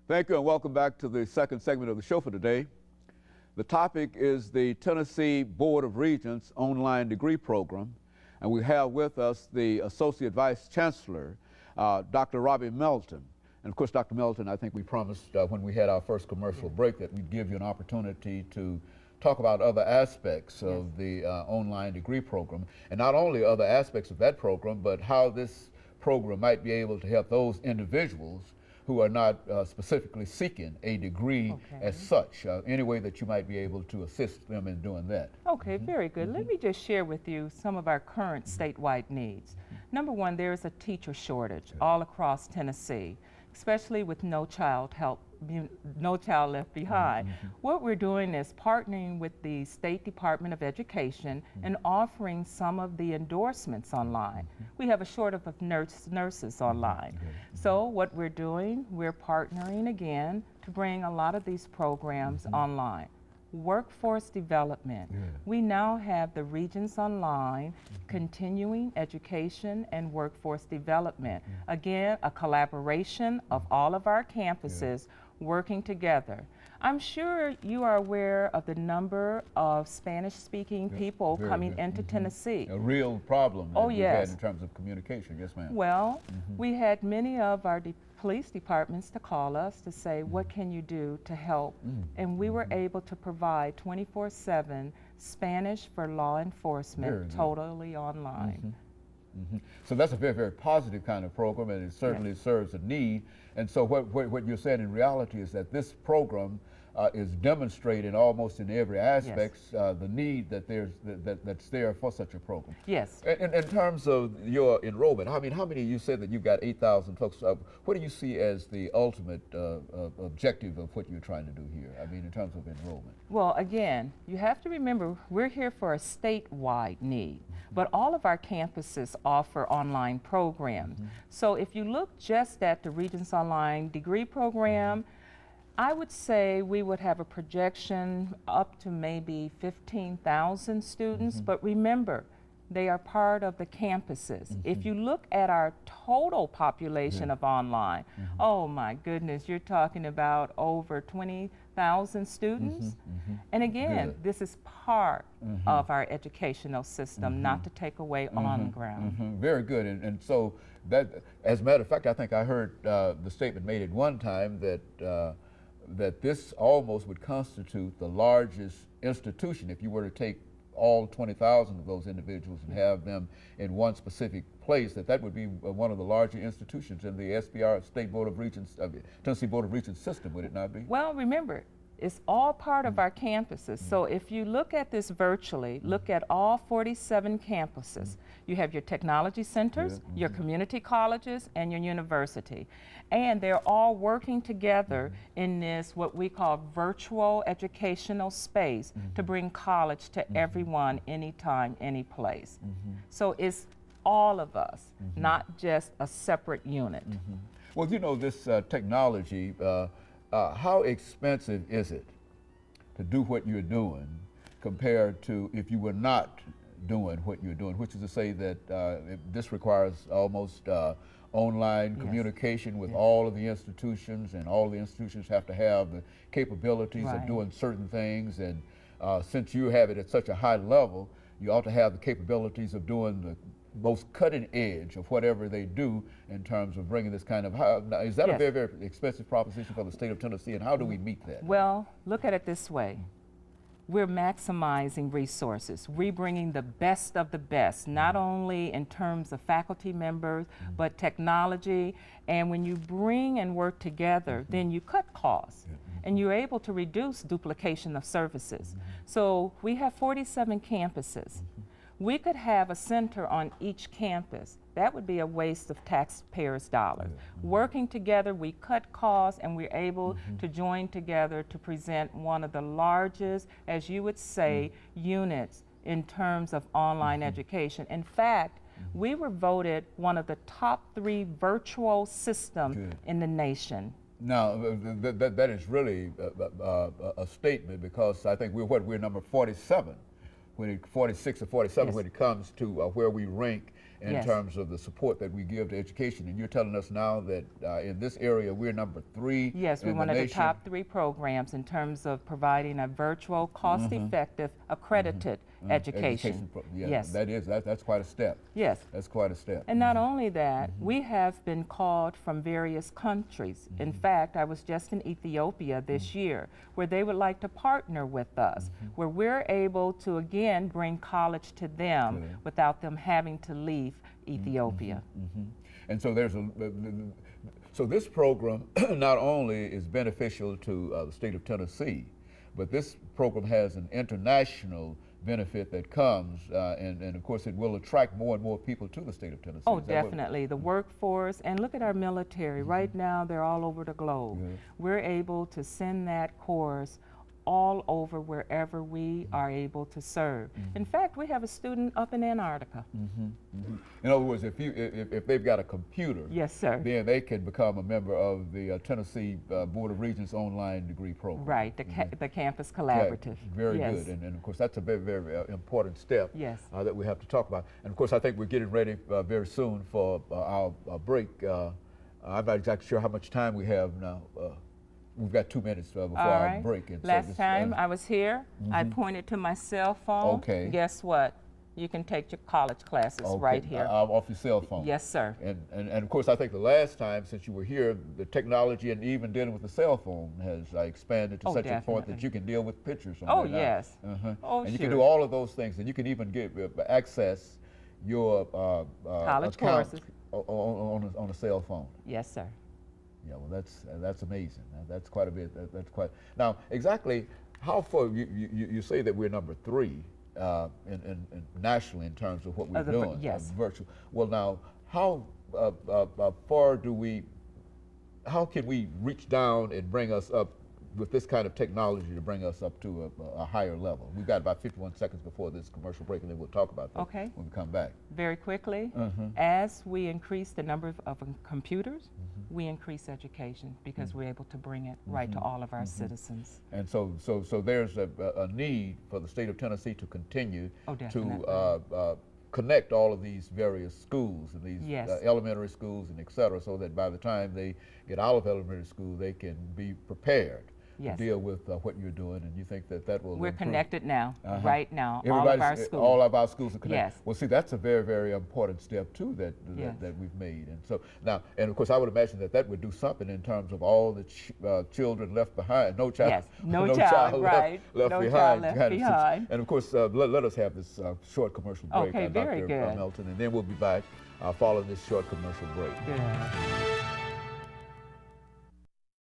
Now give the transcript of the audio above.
Thank you and welcome back to the second segment of the show for today. The topic is the Tennessee Board of Regents online degree program, and we have with us the Associate Vice Chancellor, Dr. RMelton. And of course, Dr. Melton, I think we promised when we had our first commercial break that we'd give you an opportunity to talk about other aspects of the online degree program, and not only other aspects of that program, but how this program might be able to help those individuals who are not specifically seeking a degree as such, any way that you might be able to assist them in doing that. Okay, very good. Let me just share with you some of our current statewide needs. Number one, there is a teacher shortage all across Tennessee, especially with No Child Left Behind. What we're doing is partnering with the State Department of Education and offering some of the endorsements online. We have a shortage of nurses online. So what we're doing, we're partnering again to bring a lot of these programs online. Workforce development. We now have the Regents Online, continuing education and workforce development. Again, a collaboration of all of our campuses working together. I'm sure you are aware of the number of Spanish-speaking people coming into Tennessee. A real problem that we've had in terms of communication. Yes, ma'am. Well, we had many of our police departments to call us to say, what can you do to help? And we were able to provide 24/7 Spanish for law enforcement totally online. So that's a very, very positive kind of program, and it certainly serves a need. And so what you're saying in reality is that this program is demonstrating almost in every aspect the need that that's there for such a program. Yes. In terms of your enrollment, I mean, how many, you said that you've got 8,000 folks. What do you see as the ultimate objective of what you're trying to do here? I mean, in terms of enrollment. Well, again, you have to remember we're here for a statewide need, but all of our campuses offer online programs. So if you look just at the Regents Online degree program, I would say we would have a projection up to maybe 15,000 students, but remember, they are part of the campuses. If you look at our total population of online, oh my goodness, you're talking about over 20,000 students. And again, this is part of our educational system, not to take away on ground. Very good. And so that, as a matter of fact, I think I heard the statement made at one time that that this almost would constitute the largest institution if you were to take all 20,000 of those individuals and have them in one specific place, that would be one of the larger institutions in the SBR State Board of Regents, Tennessee Board of Regents system, would it not be? Well, remember, it's all part of our campuses. So if you look at this virtually, look at all 47 campuses. You have your technology centers, your community colleges, and your university. And they're all working together in this, what we call virtual educational space, to bring college to everyone, anytime, any place. So it's all of us, not just a separate unit. Well, you know, this technology, how expensive is it to do what you're doing compared to if you were not doing what you're doing, which is to say that this requires almost online communication with all of the institutions, and all the institutions have to have the capabilities of doing certain things, and since you have it at such a high level, you ought to have the capabilities of doing the most cutting edge of whatever they do in terms of bringing this kind of, is that a very, very expensive proposition for the state of Tennessee, and how do we meet that? Well, look at it this way. We're maximizing resources. We're bringing the best of the best, not only in terms of faculty members, but technology. And when you bring and work together, then you cut costs. And you're able to reduce duplication of services. So we have 47 campuses. We could have a center on each campus. That would be a waste of taxpayers' dollars. Working together, we cut costs, and we're able to join together to present one of the largest, as you would say, units in terms of online education. In fact, we were voted one of the top 3 virtual systems in the nation. Now, that is really a statement, because I think we're number 47. 46 or 47 when it comes to where we rank in Yes. terms of the support that we give to education. And you're telling us now that in this area we're number 3 Yes, we're in one the of the nation. top 3 programs in terms of providing a virtual, cost-effective, accredited education. Yeah, Yes. that's quite a step. Yes. That's quite a step. And not only that, we have been called from various countries. In fact, I was just in Ethiopia this year, where they would like to partner with us, where we're able to again bring college to them without them having to leave Ethiopia. And so so this program not only is beneficial to the state of Tennessee, but this program has an international benefit that comes, and of course it will attract more and more people to the state of Tennessee. Oh, definitely. The workforce, and look at our military. Right now, they're all over the globe. We're able to send that course all over wherever we are able to serve. In fact, we have a student up in Antarctica. In other words, if they've got a computer, Yes, sir. then they can become a member of the Tennessee Board of Regents online degree program. Right, the campus collaborative. Very Yes. good, and of course that's a very, very important step Yes. that we have to talk about. And of course I think we're getting ready very soon for our break. I'm not exactly sure how much time we have now. We've got 2 minutes before our break. And Last time I was here, I pointed to my cell phone. Okay. Guess what? You can take your college classes right here. Off your cell phone. Yes, sir. And of course, I think the last time since you were here, the technology and even dealing with the cell phone has expanded to such a point that you can deal with pictures on there now. Yes. Oh, and you can do all of those things, and you can even get access your college account courses on a cell phone. Yes, sir. Yeah, well, that's amazing. That's quite a bit. That's quite. Now, exactly how far you say that we're number 3 in nationally in terms of what we're doing. Yes. Virtual. Well, now, how far do we? How can we reach down and bring us up with this kind of technology to bring us up to a higher level? We've got about 51 seconds before this commercial break, and then we'll talk about that when we come back. Very quickly, as we increase the number of computers, we increase education because we're able to bring it right to all of our citizens. And so there's a need for the state of Tennessee to continue to connect all of these various schools and these elementary schools and et cetera, so that by the time they get out of elementary school, they can be prepared to deal with what you're doing. And you think that will We're improve? Connected now, right now, all of our schools are connected. Well, see, that's a very, very important step too that we've made. And so now, and of course, I would imagine that would do something in terms of all the children left behind. No child, no child left behind. And of course, let us have this short commercial break. Okay, very good. Dr. RMelton, and then we'll be back following this short commercial break. Good.